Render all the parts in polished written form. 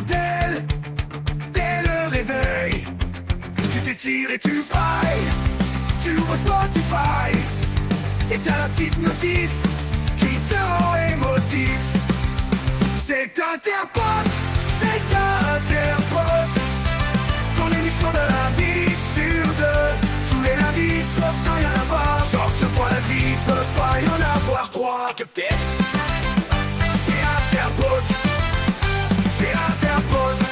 RTL, dès le réveil, tu t'étires et tu bailles. Tu ouvres Spotify et t'as la petite notif qui te rend émotif. C'est Interpote, c'est Interpote, ton émission de la vie sur deux. Tous les lundis, sauf quand y'en a pas. Genre ce fois la vie peut pas y en avoir trois. Capté? C'est Interpote, c'est Interpote.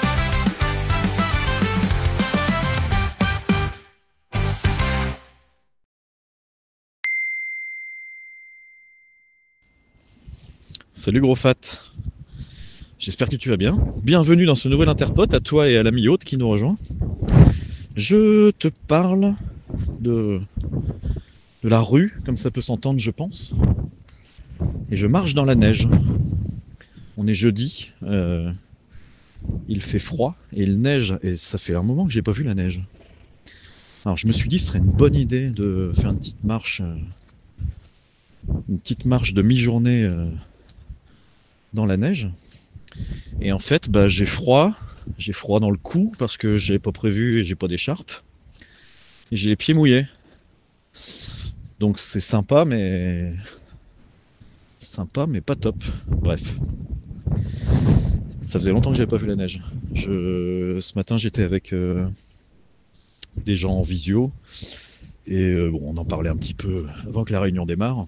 Salut gros fat, j'espère que tu vas bien. Bienvenue dans ce nouvel Interpote, à toi et à l'ami Haute qui nous rejoint. Je te parle de la rue, comme ça peut s'entendre je pense. Et je marche dans la neige. On est jeudi, il fait froid et il neige, et ça fait un moment que j'ai pas vu la neige. Alors je me suis dit ce serait une bonne idée de faire une petite marche de mi-journée dans la neige. Et en fait, j'ai froid dans le cou parce que j'ai pas prévu et j'ai pas d'écharpe. Et j'ai les pieds mouillés. Donc c'est sympa mais pas top. Bref. Ça faisait longtemps que j'avais pas vu la neige. Ce matin, j'étais avec des gens en visio et on en parlait un petit peu avant que la réunion démarre.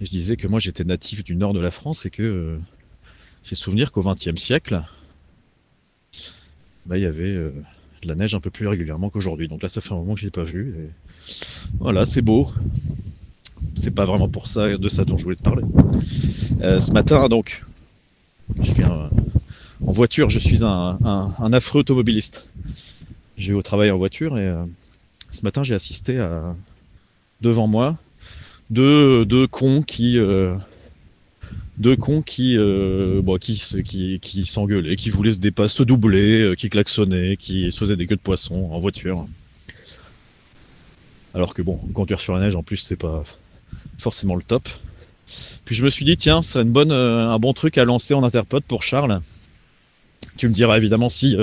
Et je disais que moi j'étais natif du nord de la France et que j'ai souvenir qu'au XXe siècle, il y avait de la neige un peu plus régulièrement qu'aujourd'hui. Donc là, ça fait un moment que je l'ai pas vu. Et voilà, c'est beau. C'est pas vraiment de ça dont je voulais te parler. Ce matin, donc, en voiture. Je suis un affreux automobiliste. Je vais au travail en voiture et ce matin, j'ai assisté à devant moi deux cons qui s'engueulaient, qui voulaient se doubler, qui klaxonnaient, qui se faisaient des queues de poisson en voiture. Alors que bon, conduire sur la neige en plus c'est pas forcément le top. Puis je me suis dit tiens, c'est un bon truc à lancer en Interpote pour Charles. Tu me diras évidemment si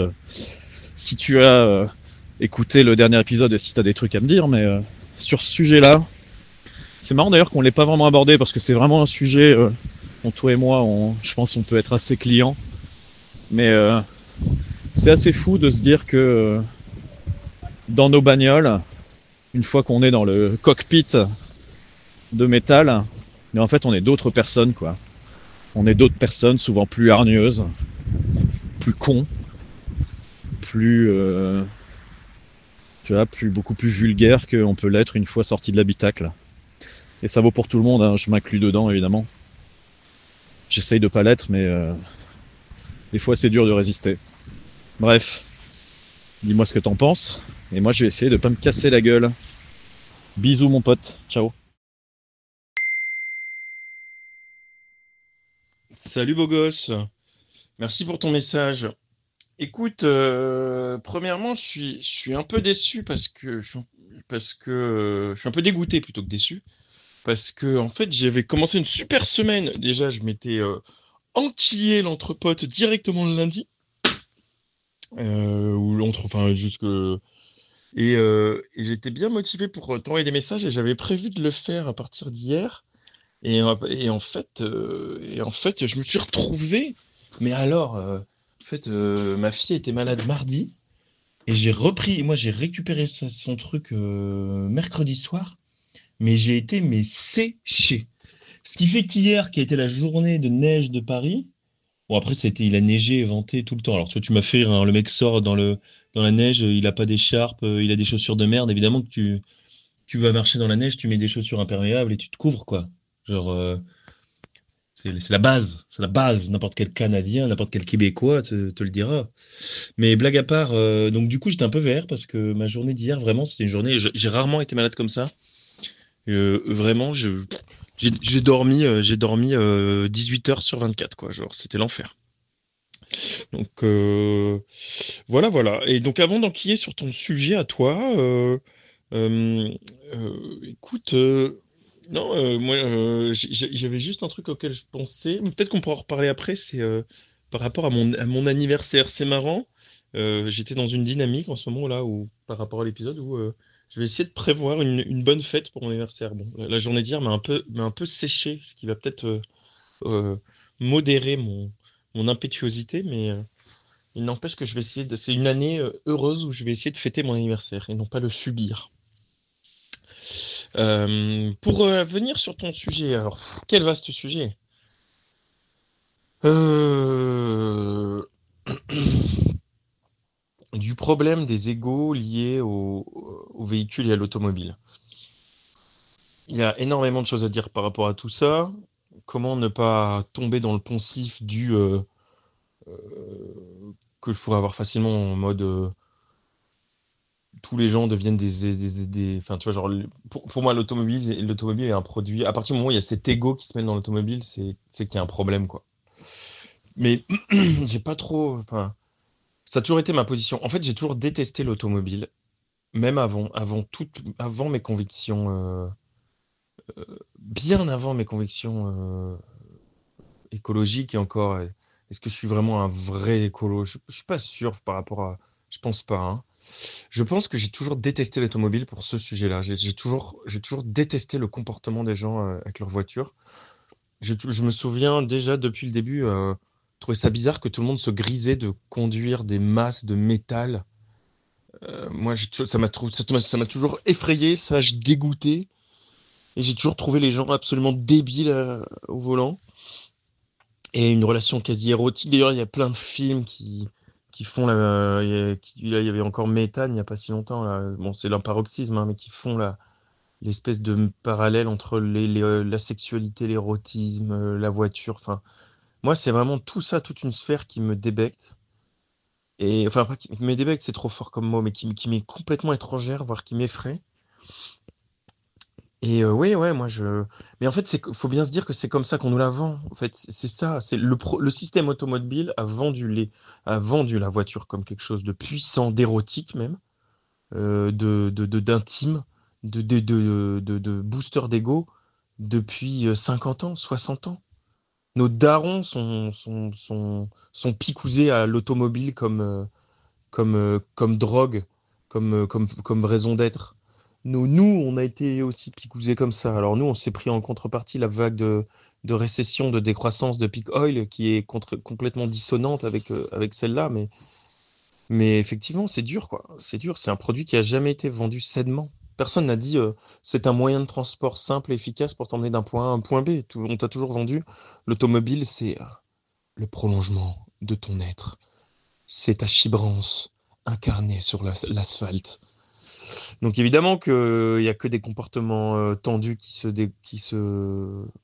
tu as écouté le dernier épisode et si tu as des trucs à me dire, mais sur ce sujet-là, c'est marrant d'ailleurs qu'on ne l'ait pas vraiment abordé parce que c'est vraiment un sujet dont toi et moi, je pense qu'on peut être assez clients. Mais c'est assez fou de se dire que dans nos bagnoles, une fois qu'on est dans le cockpit de métal, mais en fait on est d'autres personnes quoi. On est d'autres personnes souvent plus hargneuses, plus cons, beaucoup plus vulgaires qu'on peut l'être une fois sorti de l'habitacle. Et ça vaut pour tout le monde, hein, je m'inclus dedans évidemment. J'essaye de pas l'être, mais des fois c'est dur de résister. Bref, dis-moi ce que t'en penses, et moi je vais essayer de pas me casser la gueule. Bisous mon pote, ciao. Salut beau gosse, merci pour ton message. Écoute, premièrement, je suis un peu déçu parce que je suis un peu dégoûté plutôt que déçu parce que en fait j'avais commencé une super semaine. Déjà, je m'étais enquillé l'entrepote directement le lundi ou enfin jusque et j'étais bien motivé pour t'envoyer des messages et j'avais prévu de le faire à partir d'hier. Et en fait, je me suis retrouvé. Mais alors, ma fille était malade mardi et j'ai récupéré son truc mercredi soir, mais j'ai été séché. Ce qui fait qu'hier, qui a été la journée de neige de Paris, bon après il a neigé et venté tout le temps. Alors tu m'as fait rire, hein, le mec sort dans la neige, il a pas d'écharpe, il a des chaussures de merde. Évidemment que tu vas marcher dans la neige, tu mets des chaussures imperméables et tu te couvres quoi. Genre, c'est la base, c'est la base. N'importe quel Canadien, n'importe quel Québécois te le dira. Mais blague à part, donc du coup j'étais un peu vénère parce que ma journée d'hier, vraiment, c'était une journée. J'ai rarement été malade comme ça. Vraiment, j'ai dormi 18 heures sur 24 quoi. Genre, c'était l'enfer. Donc voilà, voilà. Et donc avant d'enquiller sur ton sujet à toi, écoute. Non, moi, j'avais juste un truc auquel je pensais, mais peut-être qu'on pourra en reparler après, c'est par rapport à mon anniversaire. C'est marrant. J'étais dans une dynamique en ce moment là où, par rapport à l'épisode, où je vais essayer de prévoir une bonne fête pour mon anniversaire. Bon, la journée d'hier m'a un peu séché, ce qui va peut-être euh, modérer mon impétuosité, mais il n'empêche que je vais essayer de. C'est une année heureuse où je vais essayer de fêter mon anniversaire et non pas le subir. Pour venir sur ton sujet, alors, quel vaste sujet. Euh, du problème des égos liés au véhicule et à l'automobile. Il y a énormément de choses à dire par rapport à tout ça. Comment ne pas tomber dans le poncif que je pourrais avoir facilement en mode tous les gens deviennent enfin tu vois genre pour moi l'automobile est un produit. À partir du moment où il y a cet ego qui se mêle dans l'automobile, c'est qu'il y a un problème quoi. Mais j'ai pas trop, enfin ça a toujours été ma position. En fait, j'ai toujours détesté l'automobile, même avant mes convictions, bien avant mes convictions écologiques. Et encore, est-ce que je suis vraiment un vrai écolo? Je suis pas sûr par rapport à, je pense pas, hein. Je pense que j'ai toujours détesté l'automobile pour ce sujet-là. J'ai toujours détesté le comportement des gens avec leur voiture. Je me souviens déjà depuis le début, trouver ça bizarre que tout le monde se grisait de conduire des masses de métal. Moi, ça m'a toujours effrayé, ça m'a dégoûté. Et j'ai toujours trouvé les gens absolument débiles au volant. Et une relation quasi érotique. D'ailleurs, il y a plein de films qui font là, il y avait encore Méthane il n'y a pas si longtemps. Là. Bon, c'est un paroxysme, hein, mais qui font l'espèce de parallèle entre la sexualité, l'érotisme, la voiture. Enfin, moi, c'est vraiment tout ça, toute une sphère qui me débecte. Et enfin, pas qui me débecte, c'est trop fort comme mot, mais qui m'est complètement étrangère, voire qui m'effraie. Et ouais, ouais, mais en fait, faut bien se dire que c'est comme ça qu'on nous la vend. En fait, c'est ça. C'est le système automobile a vendu la voiture comme quelque chose de puissant, d'érotique même, d'intime, de booster d'ego depuis 50 ans, 60 ans. Nos darons sont picousés à l'automobile comme drogue, comme raison d'être. Nous, on a été aussi picousés comme ça. Alors nous, on s'est pris en contrepartie la vague de récession, de décroissance de peak oil qui est complètement dissonante avec celle-là. Mais effectivement, c'est dur, quoi. C'est dur. C'est un produit qui a jamais été vendu sainement. Personne n'a dit c'est un moyen de transport simple et efficace pour t'emmener d'un point A à un point B. On t'a toujours vendu l'automobile, c'est le prolongement de ton être. C'est ta chibrance incarnée sur l'asphalte. Donc évidemment qu'il n'y a que des comportements tendus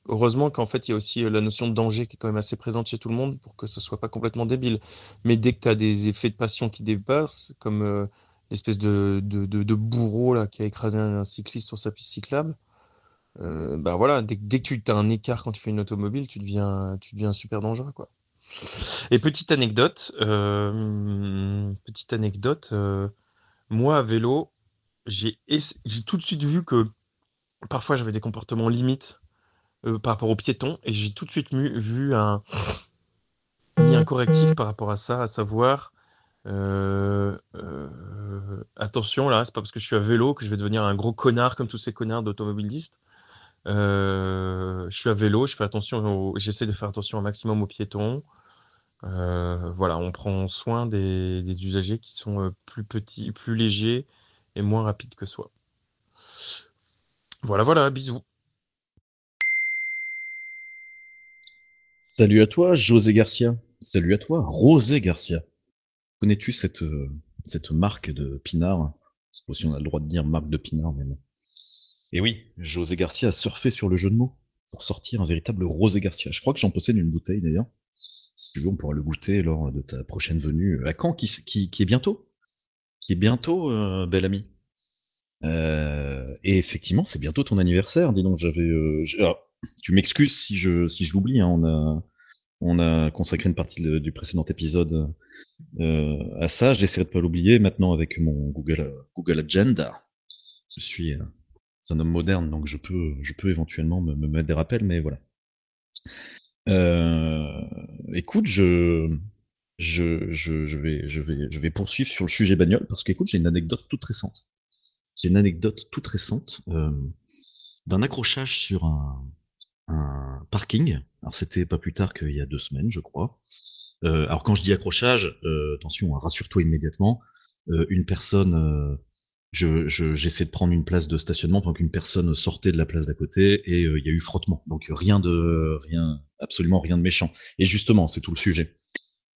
Heureusement qu'en fait, il y a aussi la notion de danger qui est quand même assez présente chez tout le monde pour que ça soit pas complètement débile. Mais dès que tu as des effets de passion qui dépassent, comme l'espèce de bourreau là, qui a écrasé un cycliste sur sa piste cyclable, bah voilà, dès que tu as un écart quand tu fais une automobile, tu deviens super dangereux, quoi. Et moi à vélo, j'ai tout de suite vu que parfois j'avais des comportements limites par rapport aux piétons et j'ai tout de suite mis un correctif par rapport à ça, à savoir attention là, c'est pas parce que je suis à vélo que je vais devenir un gros connard comme tous ces connards d'automobilistes. Je suis à vélo, j'essaie de faire attention au maximum aux piétons. Voilà, on prend soin des usagers qui sont plus petits, plus légers et moins rapides que soi. Voilà, voilà, bisous. Salut à toi, José Garcia. Salut à toi, Rosé Garcia. Connais-tu cette marque de pinard? Je sais pas si on a le droit de dire marque de pinard, mais bon. Et oui, José Garcia a surfé sur le jeu de mots pour sortir un véritable Rosé Garcia. Je crois que j'en possède une bouteille d'ailleurs. Si tu veux, on pourra le goûter lors de ta prochaine venue à Caen, qui est bientôt. Qui est bientôt, bel ami. Et effectivement, c'est bientôt ton anniversaire. Dis donc, alors, tu m'excuses si je l'oublie. Hein, on a consacré une partie du précédent épisode à ça. J'essaierai de pas l'oublier maintenant avec mon Google Agenda. Je suis un homme moderne, donc je peux éventuellement me mettre des rappels, mais voilà. Euh, Écoute, je vais poursuivre sur le sujet bagnole parce qu'écoute, j'ai une anecdote toute récente. J'ai une anecdote toute récente d'un accrochage sur un parking. Alors c'était pas plus tard qu'il y a 2 semaines, je crois. Alors quand je dis accrochage, attention, hein, rassure-toi immédiatement. Une personne, j'essaie de prendre une place de stationnement pendant qu'une personne sortait de la place d'à côté et il y a eu frottement. Donc absolument rien de méchant. Et justement, c'est tout le sujet.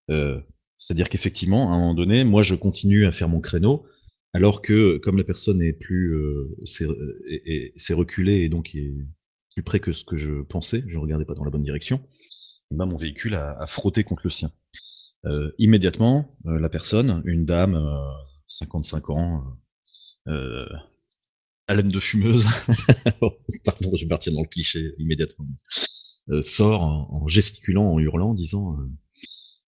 Euh, C'est-à-dire qu'effectivement, à un moment donné, moi je continue à faire mon créneau, alors que comme la personne est plus, s'est reculée et donc est plus près que ce que je pensais, je regardais pas dans la bonne direction. Et ben, mon véhicule a frotté contre le sien. Immédiatement, la personne, une dame, 55 ans, euh, haleine de fumeuse, pardon, je vais partir dans le cliché immédiatement, sort en gesticulant, en hurlant, en disant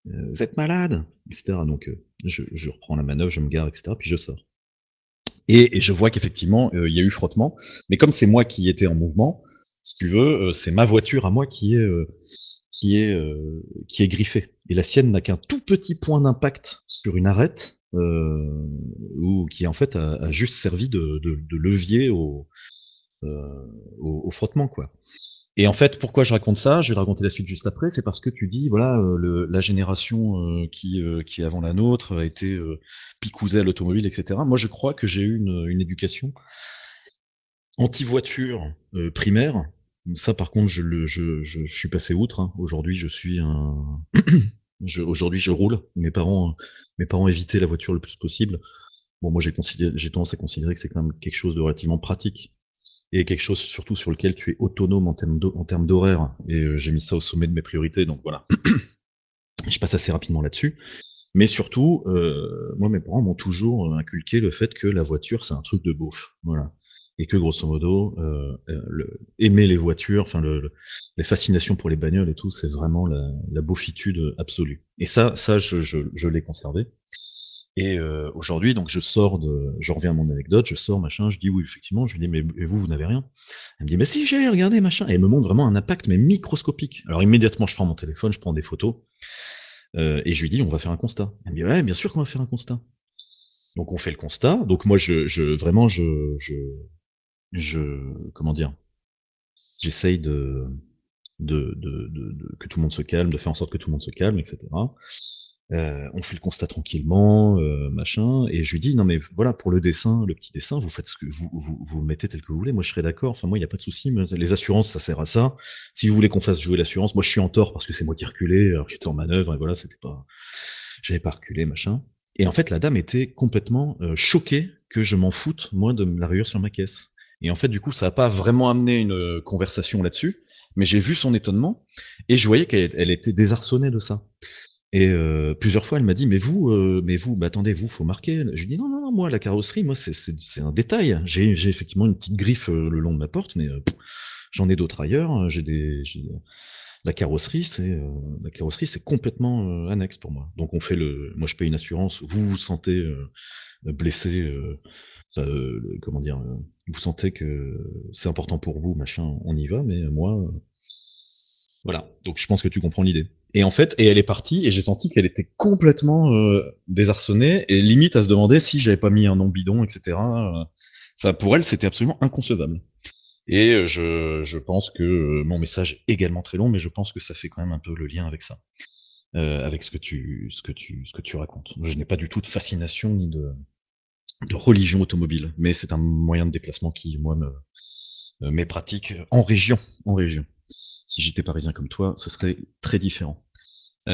vous êtes malade, etc. Donc je reprends la manœuvre, je me gare, etc. Puis je sors. Et je vois qu'effectivement, il y a eu frottement. Mais comme c'est moi qui étais en mouvement, si tu veux, c'est ma voiture à moi qui est griffée. Et la sienne n'a qu'un tout petit point d'impact sur une arête, ou qui en fait a juste servi de levier au frottement, quoi. Et en fait, pourquoi je raconte ça? Je vais raconter la suite juste après. C'est parce que tu dis, voilà, la génération qui est avant la nôtre a été picousée à l'automobile, etc. Moi, je crois que j'ai eu une éducation anti-voiture primaire. Ça, par contre, je suis passé outre, hein. Aujourd'hui, aujourd'hui, je roule. Mes parents évitaient la voiture le plus possible. Bon, moi, j'ai tendance à considérer que c'est quand même quelque chose de relativement pratique et quelque chose surtout sur lequel tu es autonome en termes d'horaire. Et j'ai mis ça au sommet de mes priorités, donc voilà. Je passe assez rapidement là-dessus. Mais surtout, moi, mes parents m'ont toujours inculqué le fait que la voiture, c'est un truc de beauf. Voilà. Et que grosso modo, aimer les voitures, enfin les fascinations pour les bagnoles et tout, c'est vraiment la beaufitude absolue. Et ça, je l'ai conservé. Et aujourd'hui, donc je reviens à mon anecdote, je sors, machin, je dis oui, effectivement, je lui dis mais et vous n'avez rien. Elle me dit mais si j'ai regardé, machin, et elle me montre vraiment un impact mais microscopique. Alors immédiatement, je prends mon téléphone, je prends des photos, et je lui dis on va faire un constat. Elle me dit ouais, bien sûr qu'on va faire un constat. Donc on fait le constat. Donc moi vraiment comment dire, j'essaye que tout le monde se calme, de faire en sorte que tout le monde se calme, etc. On fait le constat tranquillement, machin, et je lui dis non mais voilà pour le dessin, le petit dessin, vous faites ce que vous le mettez tel que vous voulez. Moi je serais d'accord. Enfin moi il y a pas de souci. Les assurances ça sert à ça. Si vous voulez qu'on fasse jouer l'assurance, moi je suis en tort parce que c'est moi qui ai reculé. Alors j'étais en manœuvre et voilà j'avais pas reculé machin. Et en fait la dame était complètement choquée que je m'en foute moi de la rayure sur ma caisse. Et en fait du coup ça a pas vraiment amené une conversation là-dessus, mais j'ai vu son étonnement et je voyais qu'elle était désarçonnée de ça. Et plusieurs fois, elle m'a dit: mais vous, bah, attendez, vous, faut marquer». Je lui dis: «Non, non, non, moi, la carrosserie, moi, c'est un détail. J'ai effectivement une petite griffe le long de ma porte, mais j'en ai d'autres ailleurs. La carrosserie, la carrosserie, c'est complètement annexe pour moi. Donc moi, je paye une assurance. Vous vous sentez blessé, comment dire, vous sentez que c'est important pour vous, machin, on y va. Mais moi, voilà, donc je pense que tu comprends l'idée. Et en fait, elle est partie et j'ai senti qu'elle était complètement désarçonnée et limite à se demander si j'avais pas mis un nom bidon, etc. Enfin, pour elle, c'était absolument inconcevable. Et je pense que mon message est également très long, mais je pense que ça fait quand même un peu le lien avec ça, avec ce que tu racontes. Je n'ai pas du tout de fascination ni de religion automobile, mais c'est un moyen de déplacement qui, moi, m'est pratique en région. Si j'étais parisien comme toi, ce serait très différent. Tu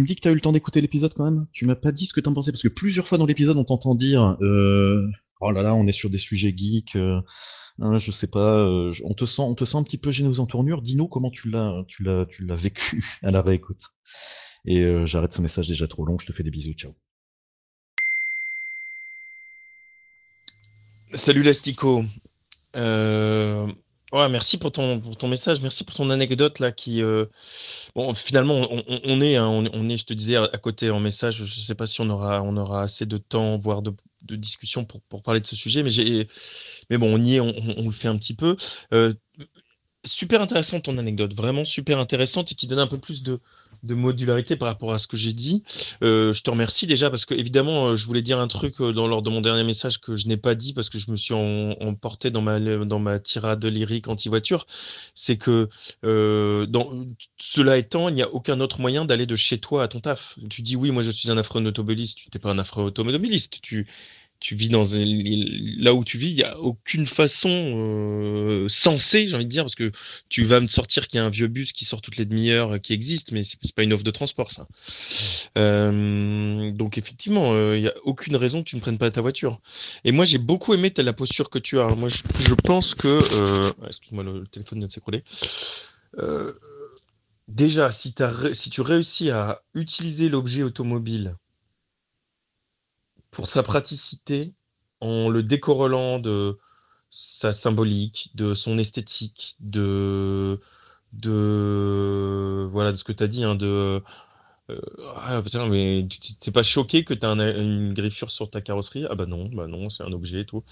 me dis que tu as eu le temps d'écouter l'épisode quand même. Tu m'as pas dit ce que t'en pensais parce que plusieurs fois dans l'épisode on t'entend dire oh là là on est sur des sujets geeks, hein, je sais pas, on te sent un petit peu gêné aux entournures. Dis-nous comment tu l'as vécu à la réécoute. Et j'arrête ce message déjà trop long. Je te fais des bisous, ciao. Salut Lastico. Euh, ouais, merci pour ton message, merci pour ton anecdote là qui bon finalement on est hein, on est je te disais à côté en message, je sais pas si on aura assez de temps voire de discussion pour parler de ce sujet mais bon on y est on le fait un petit peu. Euh, super intéressante ton anecdote, vraiment super intéressante et qui donne un peu plus de modularité par rapport à ce que j'ai dit. Je te remercie déjà parce que évidemment, je voulais dire un truc lors de mon dernier message que je n'ai pas dit parce que je me suis emporté dans ma tirade lyrique anti-voiture. C'est que cela étant, il n'y a aucun autre moyen d'aller de chez toi à ton taf. Tu dis oui, moi je suis un affreux automobiliste. Tu n'es pas un affreux automobiliste. Tu vis là où tu vis, il n'y a aucune façon sensée, j'ai envie de dire, parce que tu vas me sortir qu'il y a un vieux bus qui sort toutes les demi-heures qui existe, mais c'est pas une offre de transport, ça. Donc effectivement, il n'y a aucune raison que tu ne prennes pas ta voiture. Et moi, j'ai beaucoup aimé la posture que tu as. Alors, moi, je pense que... excuse-moi, le téléphone vient de s'écrouler. Déjà, si tu réussis à utiliser l'objet automobile pour sa praticité, en le décorrélant de sa symbolique, de son esthétique, voilà, de ce que tu as dit, hein, putain, mais tu t'es pas choqué que tu as une griffure sur ta carrosserie? Ah bah non, c'est un objet et tout.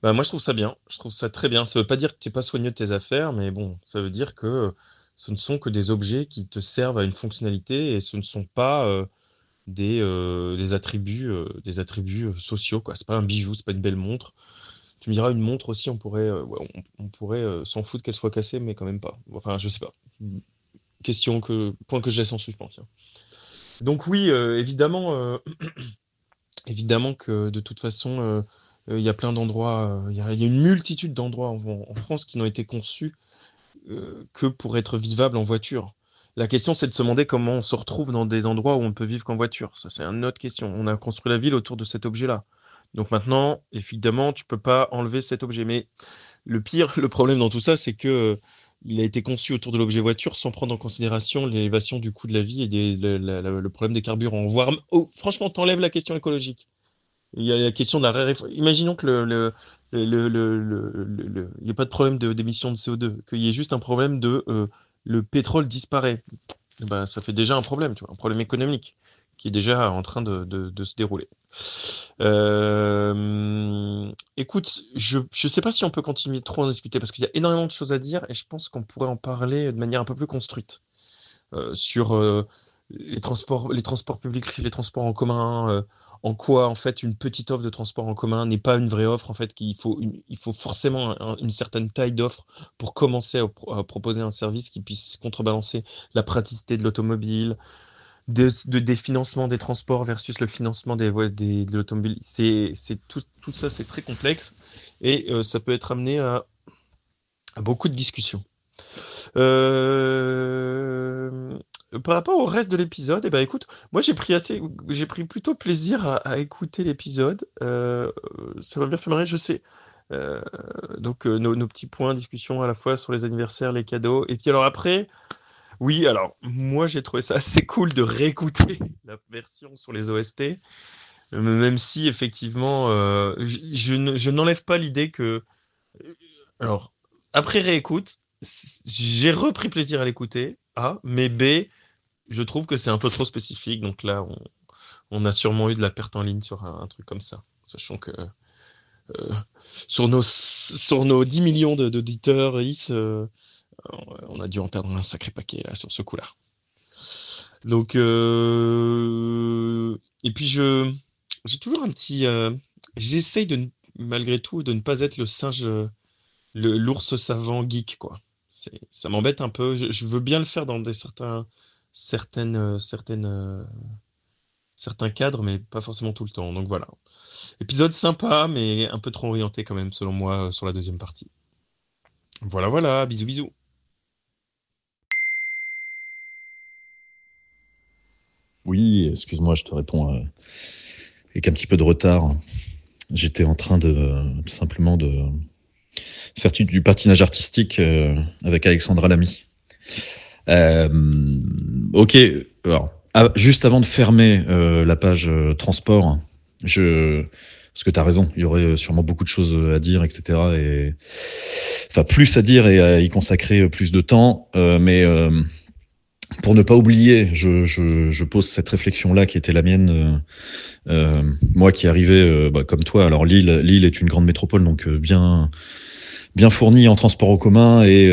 Bah moi je trouve ça bien, je trouve ça très bien. Ça veut pas dire que tu n'es pas soigneux de tes affaires, mais bon, ça veut dire que ce ne sont que des objets qui te servent à une fonctionnalité et ce ne sont pas des attributs sociaux, quoi. C'est pas un bijou, c'est pas une belle montre. Tu me diras, une montre aussi, on pourrait s'en foutre qu'elle soit cassée, mais quand même pas. Enfin, je sais pas. Point que je laisse en suspens, tiens. Donc oui, évidemment que de toute façon, il y a plein d'endroits, il y a une multitude d'endroits en France qui n'ont été conçus que pour être vivables en voiture. La question, c'est de se demander comment on se retrouve dans des endroits où on ne peut vivre qu'en voiture. Ça, c'est une autre question. On a construit la ville autour de cet objet-là. Donc maintenant, évidemment, tu peux pas enlever cet objet. Mais le problème dans tout ça, c'est que il a été conçu autour de l'objet voiture sans prendre en considération l'élévation du coût de la vie et le problème des carburants. Voire, franchement, t'enlèves la question écologique. Il y a la question de la réforme. Imaginons que il n'y a pas de problème d'émission de CO2, qu'il y ait juste un problème le pétrole disparaît. Ben, ça fait déjà un problème, tu vois, un problème économique qui est déjà en train de se dérouler. Écoute, je sais pas si on peut continuer trop à en discuter parce qu'il y a énormément de choses à dire et je pense qu'on pourrait en parler de manière un peu plus construite sur les transports publics, les transports en commun, en quoi en fait une petite offre de transport en commun n'est pas une vraie offre, en fait qu'il faut forcément une certaine taille d'offre pour commencer à proposer un service qui puisse contrebalancer la praticité de l'automobile, des financements des transports versus le financement de l'automobile. C'est tout ça, c'est très complexe et ça peut être amené à beaucoup de discussions. Par rapport au reste de l'épisode, eh ben écoute, moi j'ai pris plutôt plaisir à écouter l'épisode. Ça m'a bien fait marrer, je sais. Donc nos petits points de discussion à la fois sur les anniversaires, les cadeaux. Et puis alors après, oui, alors moi j'ai trouvé ça assez cool de réécouter la version sur les OST, même si effectivement je n'enlève pas l'idée que. Alors, après réécoute, j'ai repris plaisir à l'écouter, A, mais B, je trouve que c'est un peu trop spécifique, donc là, on a sûrement eu de la perte en ligne sur un truc comme ça, sachant que sur nos 10 millions d'auditeurs, on a dû en perdre un sacré paquet là, sur ce coup-là. Donc, et puis j'ai toujours un petit... j'essaye malgré tout de ne pas être le singe... l'ours savant geek, quoi. Ça m'embête un peu. Je veux bien le faire dans certains cadres, mais pas forcément tout le temps. Donc voilà. Épisode sympa, mais un peu trop orienté quand même, selon moi, sur la deuxième partie. Voilà. Bisous, bisous. Oui, excuse-moi, je te réponds avec un petit peu de retard. J'étais en train tout simplement de faire du patinage artistique avec Alexandra Lamy. Ok, alors, juste avant de fermer la page transport, parce que tu as raison, il y aurait sûrement beaucoup de choses à dire, etc. Enfin, plus à dire et à y consacrer plus de temps, mais pour ne pas oublier, je pose cette réflexion-là qui était la mienne, moi qui arrivais comme toi. Alors Lille est une grande métropole, donc bien bien fourni en transport en commun et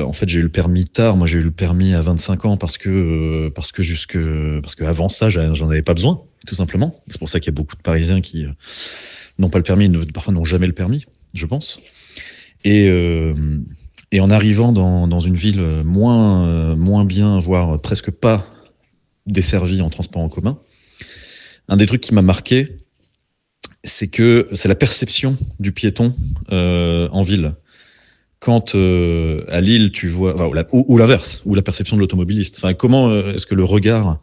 en fait j'ai eu le permis tard. Moi j'ai eu le permis à 25 ans parce que avant ça j'en avais pas besoin, tout simplement. C'est pour ça qu'il y a beaucoup de Parisiens qui n'ont pas le permis, parfois n'ont jamais le permis, je pense. Et, euh, et en arrivant dans une ville moins bien, voire presque pas desservie en transport en commun, un des trucs qui m'a marqué, c'est que c'est la perception du piéton en ville. Quand à Lille, tu vois, enfin, ou l'inverse, ou la perception de l'automobiliste. Enfin, comment est-ce que le regard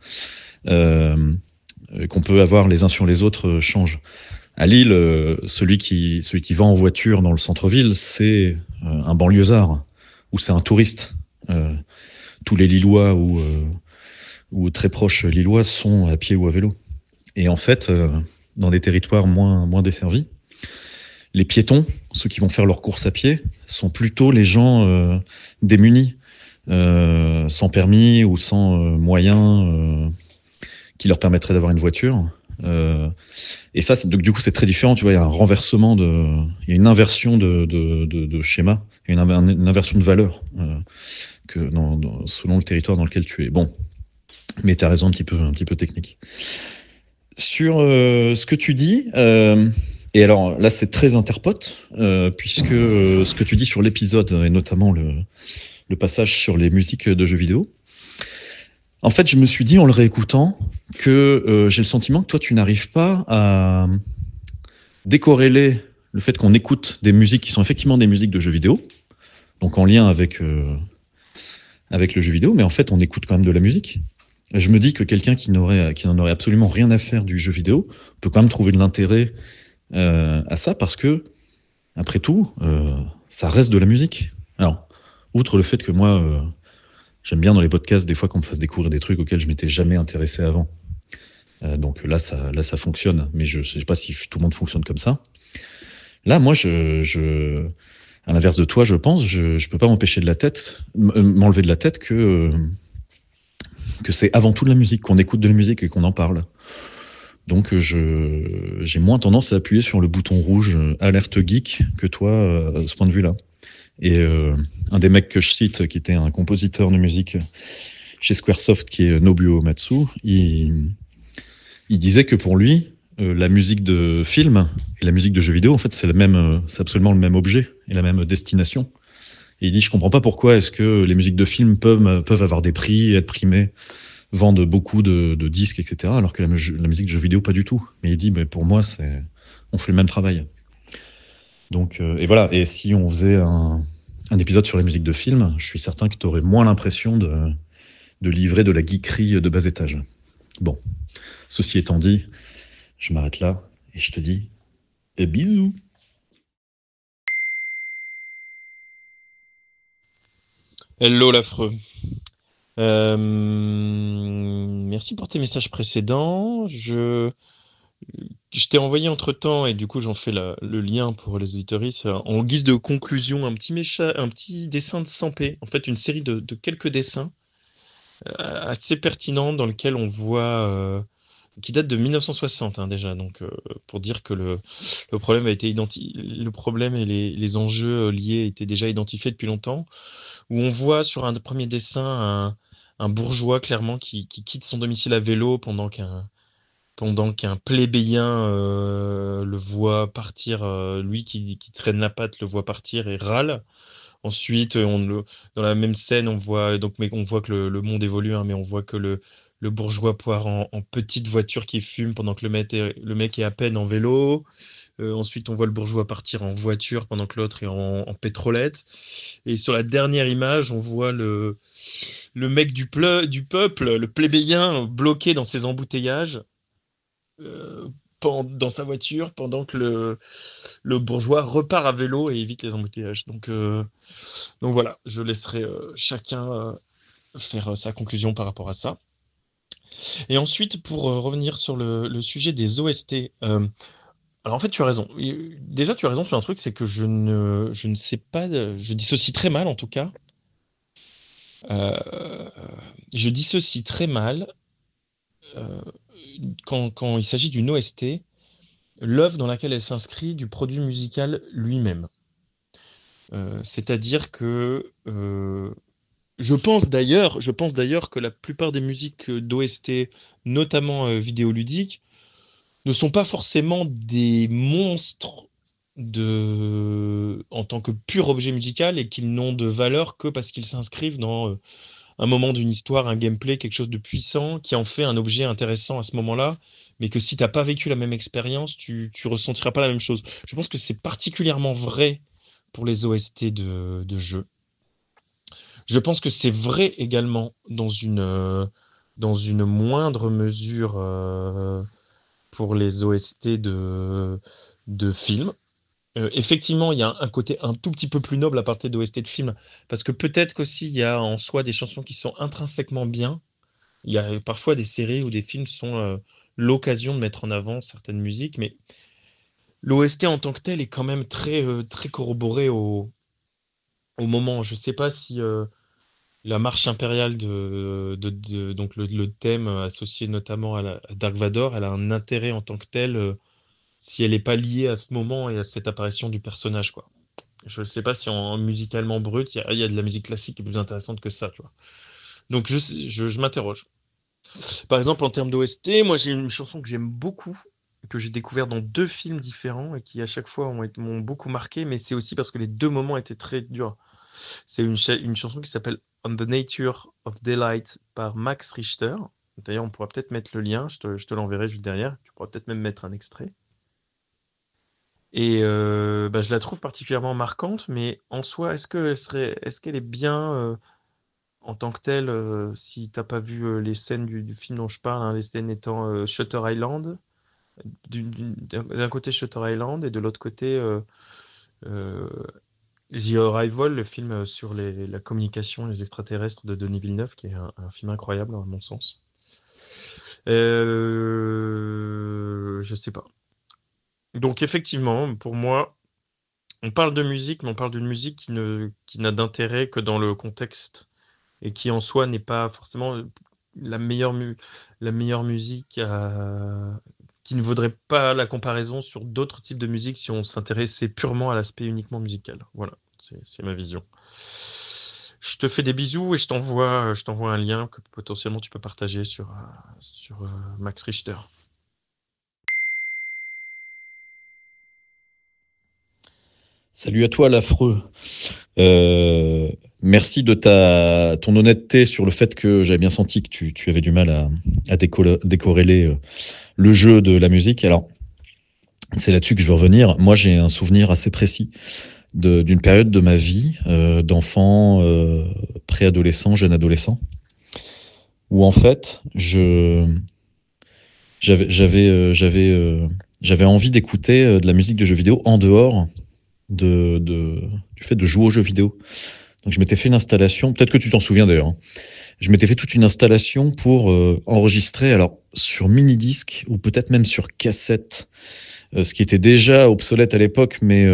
euh, qu'on peut avoir les uns sur les autres change? À Lille, celui qui va en voiture dans le centre-ville, c'est un banlieusard ou c'est un touriste. Euh, Tous les Lillois ou très proches Lillois sont à pied ou à vélo. Et en fait, dans des territoires moins desservis, les piétons, ceux qui vont faire leurs courses à pied, sont plutôt les gens démunis, sans permis ou sans moyens qui leur permettraient d'avoir une voiture. Et ça, donc, du coup, c'est très différent. Tu vois, il y a un renversement il y a une inversion de schéma, une inversion de valeur selon le territoire dans lequel tu es. Bon, mais tu as raison, un petit peu technique. Sur ce que tu dis, et alors là c'est très interpote, puisque ce que tu dis sur l'épisode, et notamment le passage sur les musiques de jeux vidéo, en fait je me suis dit en le réécoutant que j'ai le sentiment que toi tu n'arrives pas à décorréler le fait qu'on écoute des musiques qui sont effectivement des musiques de jeux vidéo, donc en lien avec le jeu vidéo, mais en fait on écoute quand même de la musique. Je me dis que quelqu'un qui n'en aurait absolument rien à faire du jeu vidéo peut quand même trouver de l'intérêt à ça parce que, après tout, ça reste de la musique. Alors, outre le fait que moi, j'aime bien dans les podcasts des fois qu'on me fasse découvrir des trucs auxquels je m'étais jamais intéressé avant. Donc là, ça fonctionne, mais je sais pas si tout le monde fonctionne comme ça. Là, moi, à l'inverse de toi, je pense, je peux pas m'empêcher m'enlever de la tête que c'est avant tout de la musique, qu'on écoute de la musique et qu'on en parle. Donc j'ai moins tendance à appuyer sur le bouton rouge alerte geek que toi à ce point de vue-là. Et un des mecs que je cite, qui était un compositeur de musique chez Squaresoft, qui est Nobuo Matsu, il disait que pour lui, la musique de film et la musique de jeux vidéo, en fait, c'est absolument le même objet et la même destination. Et il dit, je comprends pas pourquoi est-ce que les musiques de films peuvent avoir des prix, être primées, vendent beaucoup de disques, etc., alors que la musique de jeux vidéo, pas du tout. Mais il dit, mais pour moi, on fait le même travail. Donc, et voilà. Et si on faisait un épisode sur les musiques de films, je suis certain que tu aurais moins l'impression de livrer de la geekerie de bas étage. Bon, ceci étant dit, je m'arrête là et je te dis bisous. Hello l'affreux. Merci pour tes messages précédents. Je t'ai envoyé entre-temps, et du coup j'en fais le lien pour les auditoristes, en guise de conclusion, un petit dessin de Sampé, en fait une série de quelques dessins assez pertinents dans lequel on voit, qui date de 1960 hein, déjà, donc pour dire que le problème a été le problème et les enjeux liés étaient déjà identifiés depuis longtemps, où on voit sur un premier dessin un bourgeois clairement qui quitte son domicile à vélo pendant qu'un plébéien le voit partir, lui qui traîne la patte le voit partir et râle. Ensuite, dans la même scène, mais on voit que le monde évolue, hein, mais on voit que le bourgeois poire en petite voiture qui fume pendant que le mec est à peine en vélo. Ensuite, on voit le bourgeois partir en voiture pendant que l'autre est en pétrolette. Et sur la dernière image, on voit le mec du peuple, le plébéien, bloqué dans ses embouteillages dans sa voiture pendant que le bourgeois repart à vélo et évite les embouteillages. Donc voilà, je laisserai chacun faire sa conclusion par rapport à ça. Et ensuite, pour revenir sur le sujet des OST, alors en fait, tu as raison. Déjà, tu as raison sur un truc, c'est que je ne sais pas, je dissocie très mal en tout cas. Je dissocie très mal quand il s'agit d'une OST, l'œuvre dans laquelle elle s'inscrit du produit musical lui-même. C'est-à-dire que je pense d'ailleurs que la plupart des musiques d'OST, notamment vidéoludiques, ne sont pas forcément des monstres en tant que pur objet musical et qu'ils n'ont de valeur que parce qu'ils s'inscrivent dans un moment d'une histoire, un gameplay, quelque chose de puissant qui en fait un objet intéressant à ce moment-là, mais que si t'as pas vécu la même expérience, tu ressentiras pas la même chose. Je pense que c'est particulièrement vrai pour les OST de jeux. Je pense que c'est vrai également dans une moindre mesure pour les OST de films. Effectivement, il y a un côté un tout petit peu plus noble à partir d'OST de films, parce que peut-être qu'aussi il y a en soi des chansons qui sont intrinsèquement bien. Il y a parfois des séries ou des films sont l'occasion de mettre en avant certaines musiques, mais l'OST en tant que tel est quand même très corroboré au moment. Je sais pas si la marche impériale donc le thème associé notamment à Dark Vador, elle a un intérêt en tant que tel si elle n'est pas liée à ce moment et à cette apparition du personnage, quoi. Je ne sais pas si musicalement brut, il y a de la musique classique qui est plus intéressante que ça, tu vois. Donc je m'interroge. Par exemple, en termes d'OST, moi j'ai une chanson que j'aime beaucoup, que j'ai découvert dans 2 films différents et qui à chaque fois m'ont beaucoup marqué, mais c'est aussi parce que les 2 moments étaient très durs. C'est une chanson qui s'appelle On the Nature of Daylight par Max Richter. D'ailleurs, on pourra peut-être mettre le lien, je te l'enverrai juste derrière. Tu pourras peut-être même mettre un extrait. Et bah, je la trouve particulièrement marquante, mais en soi, est-ce qu'elle est bien en tant que telle, si t'as pas vu les scènes du film dont je parle, hein, les scènes étant Shutter Island, d'un côté Shutter Island et de l'autre côté euh, The Arrival, le film sur la communication, les extraterrestres de Denis Villeneuve, qui est un film incroyable à mon sens. Je sais pas. Donc effectivement, pour moi, on parle de musique, mais on parle d'une musique qui n'a d'intérêt que dans le contexte et qui en soi n'est pas forcément la meilleure, la meilleure musique qui ne vaudrait pas la comparaison sur d'autres types de musique si on s'intéressait purement à l'aspect uniquement musical. Voilà, c'est ma vision. Je te fais des bisous et je t'envoie un lien que potentiellement tu peux partager sur Max Richter. Salut à toi, l'affreux. Euh, Merci de ton honnêteté sur le fait que j'avais bien senti que tu avais du mal à décorréler le jeu de la musique. Alors, c'est là-dessus que je veux revenir. Moi, j'ai un souvenir assez précis d'une période de ma vie d'enfant, préadolescent, jeune adolescent, où en fait, j'avais envie d'écouter de la musique de jeux vidéo en dehors du fait de jouer aux jeux vidéo. Donc je m'étais fait une installation, peut-être que tu t'en souviens d'ailleurs, hein. Je m'étais fait toute une installation pour enregistrer, alors sur mini-disque ou peut-être même sur cassette, ce qui était déjà obsolète à l'époque, mais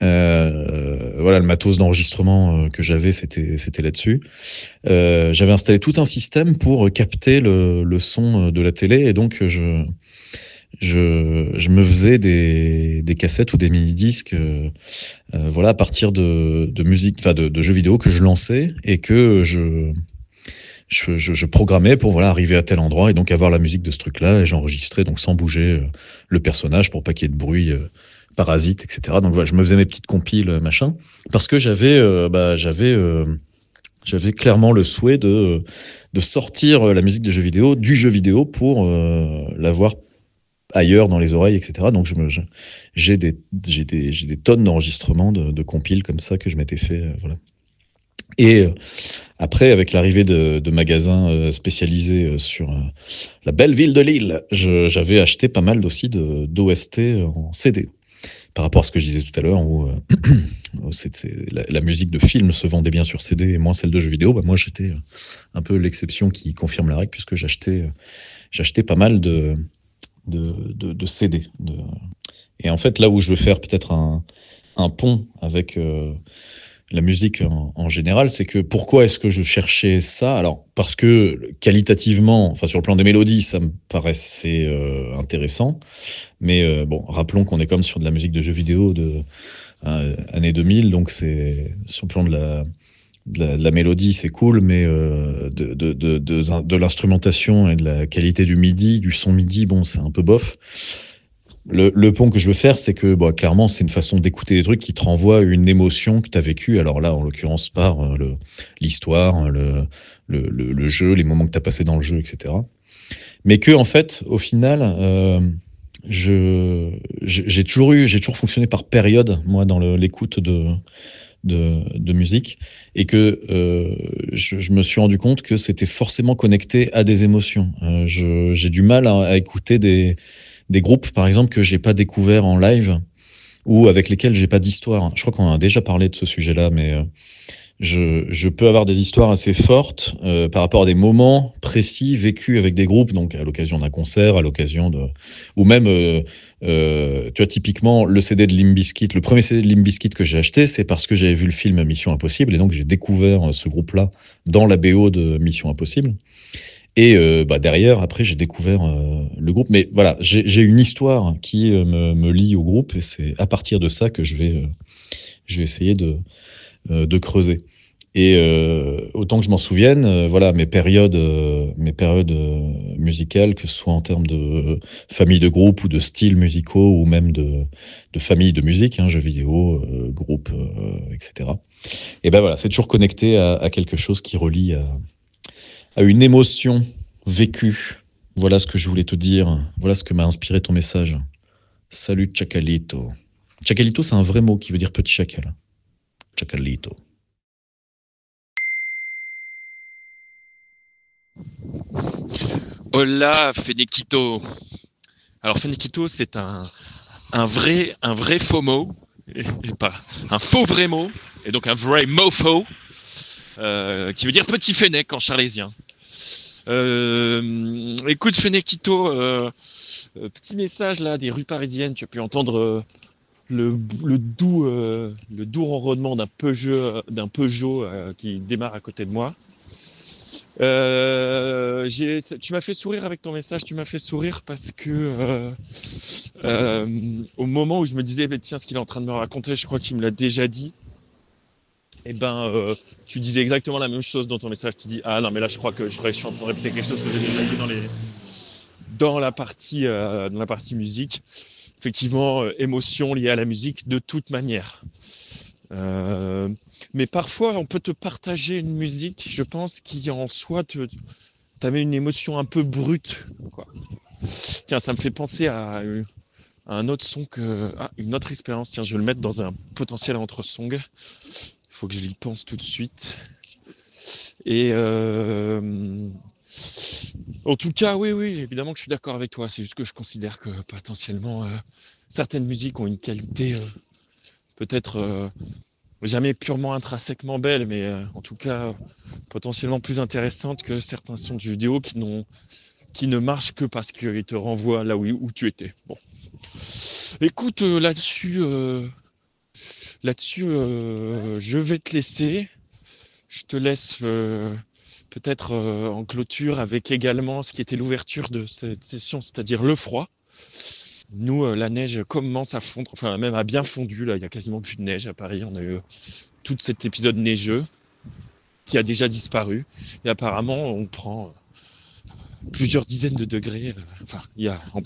voilà, le matos d'enregistrement que j'avais, c'était là-dessus. J'avais installé tout un système pour capter le son de la télé, et donc je me faisais des cassettes ou des mini-disques voilà, à partir de musique, enfin de jeux vidéo que je lançais et que je programmais pour voilà, arriver à tel endroit et donc avoir la musique de ce truc-là, et j'enregistrais donc sans bouger le personnage pour pas qu'il y ait de bruit parasite, etc. Donc voilà, je me faisais mes petites compiles, machin, parce que j'avais clairement le souhait de sortir la musique du jeu vidéo pour l'avoir ailleurs dans les oreilles, etc. Donc j'ai des tonnes d'enregistrements de compiles comme ça que je m'étais fait, voilà. Et après, avec l'arrivée de magasins spécialisés sur la belle ville de Lille, j'avais acheté pas mal aussi d'OST en CD. Par rapport à ce que je disais tout à l'heure, où la musique de film se vendait bien sur CD et moins celle de jeux vidéo, bah moi j'étais un peu l'exception qui confirme la règle, puisque j'achetais pas mal de CD. Et en fait, là où je veux faire peut-être un pont avec la musique en général, c'est que pourquoi est-ce que je cherchais ça? Alors, parce que qualitativement, enfin sur le plan des mélodies, ça me paraissait intéressant. Mais bon, rappelons qu'on est comme sur de la musique de jeux vidéo années 2000, donc c'est sur le plan de la mélodie, c'est cool, mais de l'instrumentation et de la qualité du MIDI, du son MIDI, bon, c'est un peu bof. Le pont que je veux faire, c'est que bon, clairement, c'est une façon d'écouter des trucs qui te renvoient une émotion que tu as vécue. Alors là, en l'occurrence, par l'histoire, le jeu, les moments que tu as passés dans le jeu, etc. Mais que, en fait, au final, j'ai toujours fonctionné par période, moi, dans l'écoute de musique, et que je me suis rendu compte que c'était forcément connecté à des émotions. J'ai du mal à écouter des groupes, par exemple, que j'ai pas découvert en live ou avec lesquels j'ai pas d'histoire. Je crois qu'on a déjà parlé de ce sujet-là, mais je peux avoir des histoires assez fortes par rapport à des moments précis vécus avec des groupes, donc à l'occasion d'un concert, à l'occasion de... Ou même, tu vois, typiquement, le CD de Limp Bizkit, le premier CD de Limp Bizkit que j'ai acheté, c'est parce que j'avais vu le film Mission Impossible, et donc j'ai découvert ce groupe-là dans la BO de Mission Impossible. Et derrière, après, j'ai découvert le groupe. Mais voilà, j'ai une histoire qui me lie au groupe, et c'est à partir de ça que je vais essayer de creuser. Et autant que je m'en souvienne, voilà, mes périodes musicales, que ce soit en termes de famille de groupe ou de styles musicaux, ou même de famille de musique, jeux vidéo, groupe, etc. Et ben voilà, c'est toujours connecté à quelque chose qui relie à une émotion vécue. Voilà ce que je voulais te dire. Voilà ce que m'a inspiré ton message. Salut Chacalito. Chacalito, c'est un vrai mot qui veut dire petit chacal. Chacalito. Hola, Feniquito. Alors, Feniquito, c'est un vrai faux mot, et pas un faux vrai mot, et donc un vrai mofo, qui veut dire petit fennec en charlésien. Écoute, Feniquito, petit message là des rues parisiennes, tu as pu entendre le doux ronronnement d'un Peugeot qui démarre à côté de moi. Tu m'as fait sourire avec ton message, tu m'as fait sourire parce que au moment où je me disais, tiens, ce qu'il est en train de me raconter, je crois qu'il me l'a déjà dit. Tu disais exactement la même chose dans ton message. Tu dis, ah non, mais là, je crois que je suis en train de répéter quelque chose que j'ai déjà dit dans la partie musique. Effectivement, émotion liée à la musique de toute manière. Mais parfois, on peut te partager une musique, je pense, qui en soi t'avait une émotion un peu brute, quoi. Tiens, ça me fait penser à un autre son une autre expérience. Tiens, je vais le mettre dans un potentiel entre-song. Il faut que je y pense tout de suite. Et en tout cas, oui, évidemment que je suis d'accord avec toi. C'est juste que je considère que potentiellement certaines musiques ont une qualité peut-être jamais purement intrinsèquement belle, mais en tout cas potentiellement plus intéressante que certains sons de jeux vidéo qui ne marchent que parce qu'ils te renvoient là où tu étais. Bon. Écoute, là-dessus, je vais te laisser. Je te laisse peut-être en clôture avec également ce qui était l'ouverture de cette session, c'est-à-dire le froid. Nous, la neige commence à fondre, enfin même a bien fondu, là, il y a quasiment plus de neige à Paris. On a eu tout cet épisode neigeux qui a déjà disparu. Et apparemment, on prend plusieurs dizaines de degrés. On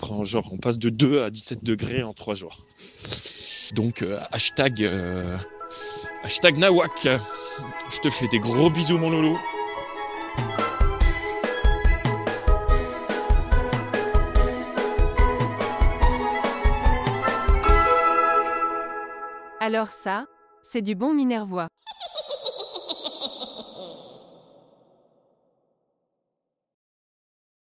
passe de 2 à 17 degrés en 3 jours. Donc, hashtag Nawak. Je te fais des gros bisous, mon loulou. Alors ça, c'est du bon Minervois.